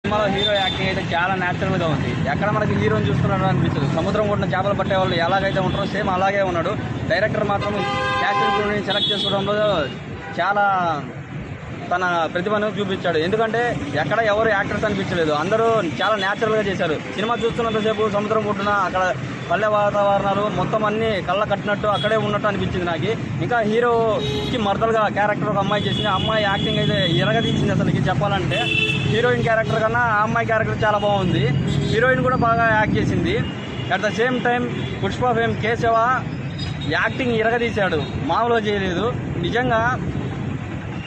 సినిమాలో hero acting అయితే చాలా న్యాచురల్గా ఉంది. ఎక్కడ మనకి హీరోని చూస్తున్నాడు అనిపించదు. సముద్రం కొట్టిన చేపలు పట్టే వాళ్ళు ఎలాగైతే ఉంటారో సేమ్ అలాగే ఉన్నాడు. డైరెక్టర్ మాత్రం క్యాస్టింగ్ సెలెక్ట్ చేసుకోవడంలో చాలా తన ప్రతిభను చూపించాడు. ఎందుకంటే ఎక్కడ ఎవరు యాక్టర్స్ అనిపించలేదు, అందరూ చాలా న్యాచురల్గా చేశారు. సినిమా చూస్తున్నంతసేపు సముద్రం కొట్టున అక్కడ పల్లె వాతావరణాలు మొత్తం అన్నీ కళ్ళ కట్టినట్టు అక్కడే ఉన్నట్టు అనిపించింది నాకు. ఇంకా హీరోకి మరదలుగా క్యారెక్టర్ ఒక అమ్మాయి చేసింది. ఆ అమ్మాయి యాక్టింగ్ అయితే ఎరగదీసింది. అసలుకి చెప్పాలంటే హీరోయిన్ క్యారెక్టర్ కన్నా ఆ అమ్మాయి క్యారెక్టర్ చాలా బాగుంది. హీరోయిన్ కూడా బాగా యాక్ట్ చేసింది. At the same time Pushpa fame Keshava acting ఎరగదీశాడు, మామూలుగా చేయలేదు. నిజంగా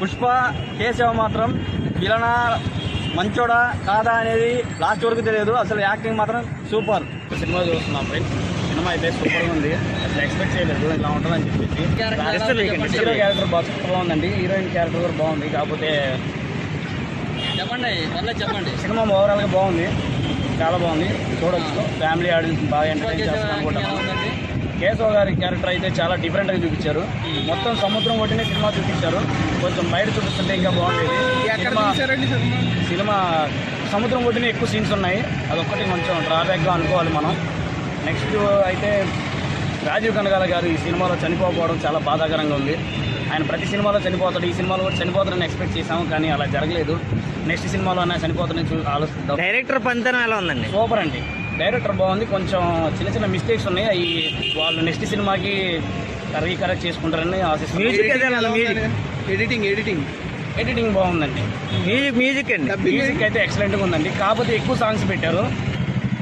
పుష్ప కేశవ మాత్రం విలనా మంచోడా కాదా అనేది లాస్ట్ వరకు తెలియదు. అసలు యాక్టింగ్ మాత్రం సూపర్. సినిమా చూస్తున్నాం ఫ్రెండ్స్, సినిమా అయితే సూపర్గా ఉంది. అసలు ఎక్స్పెక్ట్ చేయలేదు ఇలా ఉంటుందని చెప్పేసి. హీరో క్యారెక్టర్ బాగా సూపర్గా ఉందండి, హీరోయిన్ క్యారెక్టర్ కూడా బాగుంది. కాకపోతే చెప్పండి సినిమా ఓవరాల్గా బాగుంది, చాలా బాగుంది, చూడొచ్చు. ఫ్యామిలీ ఆడియన్స్ బాగా ఎంటర్టైన్ చేస్తాను అనుకుంటున్నాను. కేశవ గారి క్యారెక్టర్ అయితే చాలా డిఫరెంట్గా చూపించారు. మొత్తం సముద్రం ఒడ్డునే సినిమా చూపించారు. కొంచెం బయట చూపిస్తుంటే ఇంకా బాగుండేది. సినిమా సముద్రం ఒడ్డునే ఎక్కువ సీన్స్ ఉన్నాయి, అదొక్కటి కొంచెం డ్రాబ్యాక్గా అనుకోవాలి మనం. నెక్స్ట్ అయితే రాజీవ్ కనకాల గారు ఈ సినిమాలో చనిపోకపోవడం చాలా బాధాకరంగా ఉంది. ఆయన ప్రతి సినిమాలో చనిపోతాడు, ఈ సినిమాలో కూడా చనిపోతాడని ఎక్స్పెక్ట్ చేశాము, కానీ అలా జరగలేదు. నెక్స్ట్ సినిమాలో అయినా చనిపోతాడని ఆలోచిస్తాం. డైరెక్టర్ పనితనం ఎలా ఉందండి? సూపర్ అండి, డైరెక్టర్ బాగుంది. కొంచెం చిన్న చిన్న మిస్టేక్స్ ఉన్నాయి, అవి వాళ్ళు నెక్స్ట్ సినిమాకి రీకరెక్ట్ చేసుకుంటారని ఆశిస్తున్నాను. ఎడిటింగ్ బాగుందండి. మ్యూజిక్ అయితే ఎక్సలెంట్గా ఉందండి. కాకపోతే ఎక్కువ సాంగ్స్ పెట్టారు,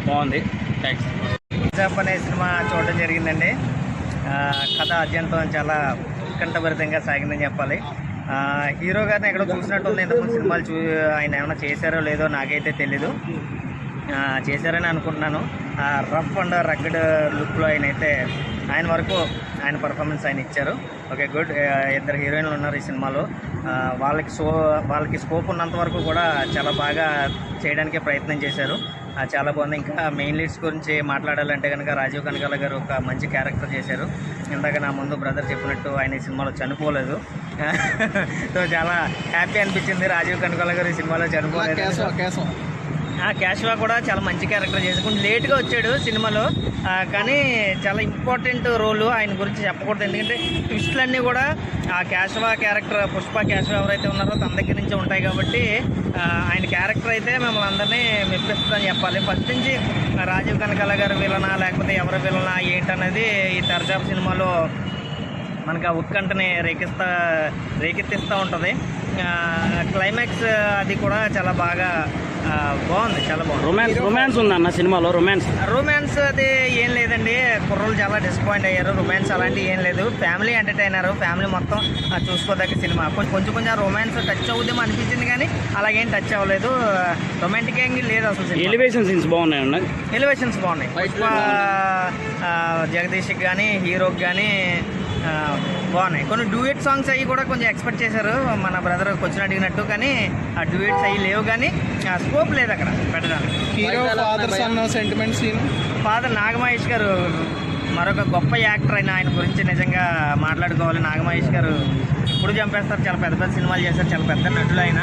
బాగుంది. థ్యాంక్స్. అనే సినిమా చూడడం జరిగిందండి. కథ అత్యంతం చాలా ఉత్కంఠభరితంగా సాగిందని చెప్పాలి. హీరో గారిని ఎక్కడో చూసినట్టు ఉంది. ఇంతకుముందు సినిమాలు ఆయన ఏమైనా చేశారో లేదో నాకైతే తెలీదు. చేశారని అనుకుంటున్నాను. రఫ్ అండ్ రగ్గడ్ లుక్లో ఆయన వరకు ఆయన పర్ఫార్మెన్స్ ఆయన ఇచ్చారు. Okay, good. ఇద్దరు హీరోయిన్లు ఉన్నారు ఈ సినిమాలో. వాళ్ళకి స్కోప్ ఉన్నంత వరకు కూడా చాలా బాగా చేయడానికే ప్రయత్నం చేశారు. చాలా బాగుంది. ఇంకా మెయిన్ లీడ్స్ గురించి మాట్లాడాలంటే కనుక రాజీవ్ కనకాల గారు ఒక మంచి క్యారెక్టర్ చేశారు. ఇందాక నా ముందు బ్రదర్ చెప్పినట్టు ఆయన ఈ సినిమాలో చనిపోలేదు. సో చాలా హ్యాపీ అనిపించింది రాజీవ్ కనకాల గారు ఈ సినిమాలో చనిపోలేదు. కేశవ కూడా చాలా మంచి క్యారెక్టర్ చేశారు. కొంచెం లేట్గా వచ్చాడు సినిమాలో, కానీ చాలా ఇంపార్టెంట్ రోలు. ఆయన గురించి చెప్పకూడదు, ఎందుకంటే ట్విస్టులన్నీ కూడా ఆ కేశవ క్యారెక్టర్, పుష్ప కేశవ ఎవరైతే ఉన్నారో తన దగ్గర నుంచి ఉంటాయి. కాబట్టి ఆయన క్యారెక్టర్ అయితే మిమ్మల్ని అందరినీ మెప్పిస్తుందని చెప్పాలి. ఫస్ట్ నుంచి రాజీవ్ కనకాల గారు విలనా లేకపోతే ఎవరు విలనా ఏంటనేది ఈ తెరచాప సినిమాలో మనకు ఆ ఉత్కంఠని రేకెత్తిస్తూ ఉంటుంది. క్లైమాక్స్ అది కూడా చాలా బాగా బాగుంది, చాలా బాగుంది. రొమాన్స్ ఉందన్న సినిమాలో? రొమాన్స్ అది ఏం లేదండి. కుర్రోళ్ళు చాలా డిసప్పాయింట్ అయ్యారు. రొమాన్స్ అలాంటివి ఏం లేదు. ఫ్యామిలీ ఎంటర్టైనర్, ఫ్యామిలీ మొత్తం చూసుకోదగ్గ సినిమా. కొంచెం రొమాన్స్ టచ్ అవుదేమో అనిపించింది, కానీ అలాగేం టచ్ అవ్వలేదు. రొమాంటిక్ యాంగిల్ లేదు అసలు. ఎలివేషన్ సీన్స్ బాగున్నాయి. ఎలివేషన్స్ బాగున్నాయి. పుష్ప జగదీష్కి కానీ హీరోకి కానీ బాగున్నాయి. కొన్ని డ్యూయట్ సాంగ్స్ అవి కూడా కొంచెం ఎక్స్పెక్ట్ చేశారు మన బ్రదర్ క్వశ్చన్ అడిగినట్టు, కానీ ఆ డ్యూయట్స్ అవి లేవు. కానీ స్కోప్ లేదు అక్కడ పెట్టడానికి. ఫాదర్ నాగమహేష్ గారు మరొక గొప్ప యాక్టర్ అయిన ఆయన గురించి నిజంగా మాట్లాడుకోవాలి. నాగమహేష్ గారు ఇప్పుడు చంపేస్తారు, చాలా పెద్ద పెద్ద సినిమాలు చేస్తారు, చాలా పెద్ద నటులు ఆయన.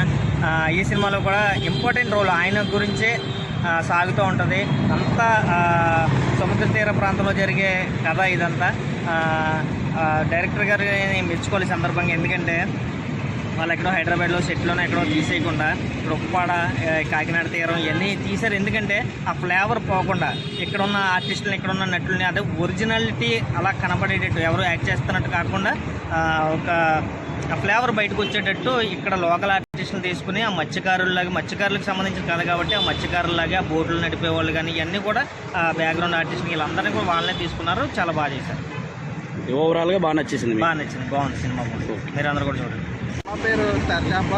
ఈ సినిమాలో కూడా ఇంపార్టెంట్ రోల్ ఆయన గురించే సాగుతూ ఉంటుంది. అంతా సముద్ర తీర ప్రాంతంలో జరిగే కథ ఇదంతా. డైరెక్టర్ గారిని మెచ్చుకోవాలి సందర్భంగా, ఎందుకంటే వాళ్ళు ఎక్కడో హైదరాబాద్లో సెట్లోనే ఎక్కడో తీసేయకుండా ఇప్పుడు ఉప్పాడ, కాకినాడ తీరం ఇవన్నీ తీశారు. ఎందుకంటే ఆ ఫ్లేవర్ పోకుండా ఇక్కడున్న ఆర్టిస్టులు, ఇక్కడున్న నటులని అదే ఒరిజినాలిటీ అలా కనపడేటట్టు, ఎవరు యాక్ట్ చేస్తున్నట్టు కాకుండా ఒక ఫ్లేవర్ బయటకు వచ్చేటట్టు ఇక్కడ లోకల్ ఆర్టిస్టులు తీసుకుని ఆ మత్స్యకారులకు సంబంధించిన కథ కాబట్టి ఆ మత్స్యకారులాగా ఆ బోట్లు నడిపే వాళ్ళు కానీ ఇవన్నీ కూడా బ్యాక్గ్రౌండ్ ఆర్టిస్టులు వీళ్ళందరినీ కూడా వాళ్ళనే తీసుకున్నారు. చాలా బాగా చేశారు. ఓవరాల్గా బాగా నచ్చింది. బాగుంది సినిమా. మీరు అందరూ కూడా చూడండి. మా పేరు తెరచాప.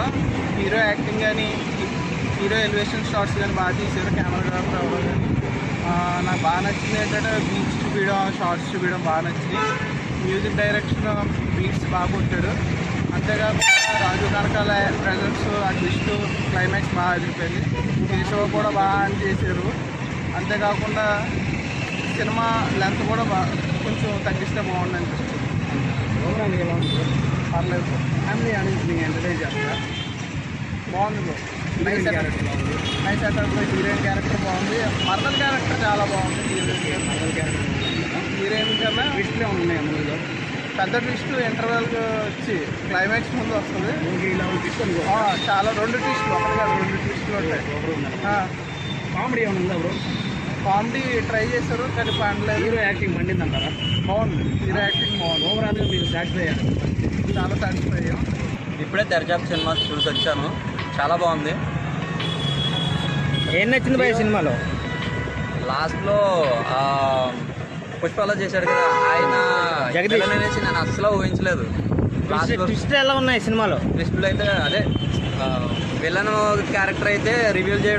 హీరో యాక్టింగ్ కానీ హీరో ఎలివేషన్ షాట్స్ కానీ బాగా తీశారు. కెమెరాగ్రాఫర్ ఎవరో కానీ నాకు బాగా నచ్చింది ఏంటంటే బీచ్ చూపించడం, షార్ట్స్ చూపించడం బాగా నచ్చింది. మ్యూజిక్ డైరెక్షన్ బీట్స్ బాగా కొట్టాడు. అంతేకాకుండా రాజు కనకాల ప్రెజెన్స్, ఆ ట్విస్ట్, క్లైమాక్స్ బాగా అదిరిపోయింది. కేశవ కూడా బాగా చేశారు. అంతేకాకుండా సినిమా లెంత్ కూడా కొంచెం తగ్గిస్తే బాగుంది అనిపిస్తుంది. పర్లేదు, ఫ్యామిలీ అనేది ఎంటర్టైన్ చేస్తా. బాగుంది. నైస్ క్యారెక్టర్ బాగుంది. చెన్నై సెటప్లో హీరోయిన్ క్యారెక్టర్ బాగుంది. మర్దల్ క్యారెక్టర్ చాలా బాగుంది. హీరోయిన్ కన్నా ట్విస్ట్లే ఉన్నాయి మూవీలో. పెద్ద ట్విస్ట్ ఇంటర్వెల్కి వచ్చి క్లైమాక్స్ ముందు వస్తుంది. చాలా 2 ట్విస్టులు, ఒకటి కాదు 2 ట్విస్టులు ఉంటాయి. కామెడీ ఏమైనా ఉందా బ్రో? కామెడీ ట్రై చేశారు కానీ పండలేదు. హీరో యాక్టింగ్ పండింది అంటారా? బాగుంది, హీరో యాక్టింగ్ బాగుంది. ఓవరాల్గా మీరు సాటిస్ఫై అయ్యారు? చాలా సాటిస్ఫై అయ్యాం. ఇప్పుడే తెరచాప సినిమా చూసి వచ్చాను, చాలా బాగుంది. ఏం నచ్చింది భయ సినిమాలో? లాస్ట్లో పుష్పలో చేశాడు కదా ఆయన, జగదీష్ అనేసి నేను అస్సలు ఊహించలేదు. లాస్ట్లో ట్విస్ట్ ఎలా ఉన్నాయి సినిమాలో? ట్విస్టులు అయితే అదే విలన్ క్యారెక్టర్ అయితే రివీల్ చేయడం